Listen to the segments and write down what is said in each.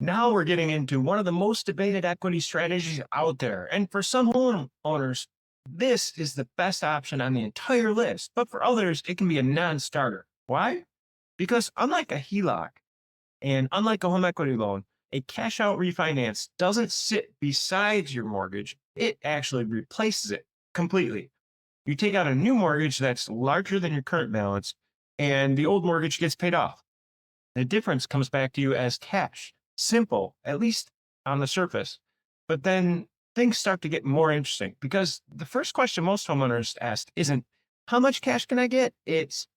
Now we're getting into one of the most debated equity strategies out there. And for some homeowners, this is the best option on the entire list. But for others, it can be a non starter. Why? Because unlike a HELOC and unlike a home equity loan, a cash out refinance doesn't sit beside your mortgage, it actually replaces it completely. You take out a new mortgage that's larger than your current balance, and the old mortgage gets paid off. The difference comes back to you as cash. Simple, at least on the surface. But then things start to get more interesting because the first question most homeowners ask isn't how much cash can I get? It's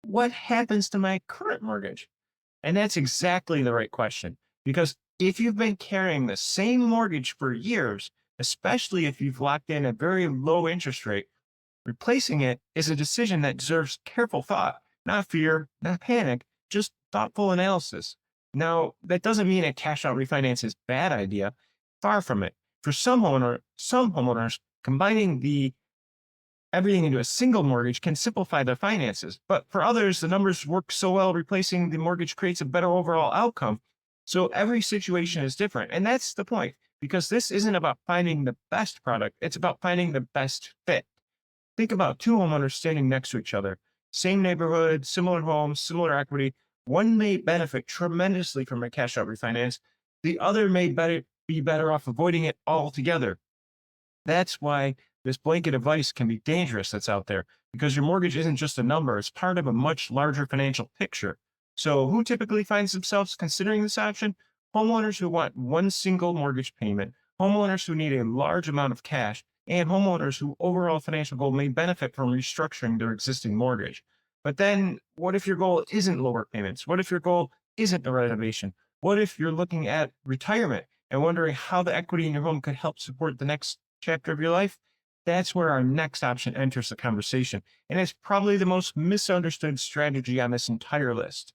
what happens to my current mortgage? And that's exactly the right question. Because if you've been carrying the same mortgage for years, especially if you've locked in a very low interest rate, replacing it is a decision that deserves careful thought, not fear, not panic, just thoughtful analysis. Now, that doesn't mean a cash out refinance is a bad idea. Far from it. For some homeowners, combining the everything into a single mortgage can simplify their finances. But for others, the numbers work so well, replacing the mortgage creates a better overall outcome. So every situation is different. And that's the point, because this isn't about finding the best product, it's about finding the best fit. Think about two homeowners standing next to each other, same neighborhood, similar homes, similar equity. One may benefit tremendously from a cash out refinance. The other may be better off avoiding it altogether. That's why this blanket advice can be dangerous that's out there, because your mortgage isn't just a number, it's part of a much larger financial picture. So who typically finds themselves considering this option? Homeowners who want one single mortgage payment, homeowners who need a large amount of cash, and homeowners whose overall financial goal may benefit from restructuring their existing mortgage. But then what if your goal isn't lower payments? What if your goal isn't a renovation? What if you're looking at retirement and wondering how the equity in your home could help support the next chapter of your life? That's where our next option enters the conversation. And it's probably the most misunderstood strategy on this entire list.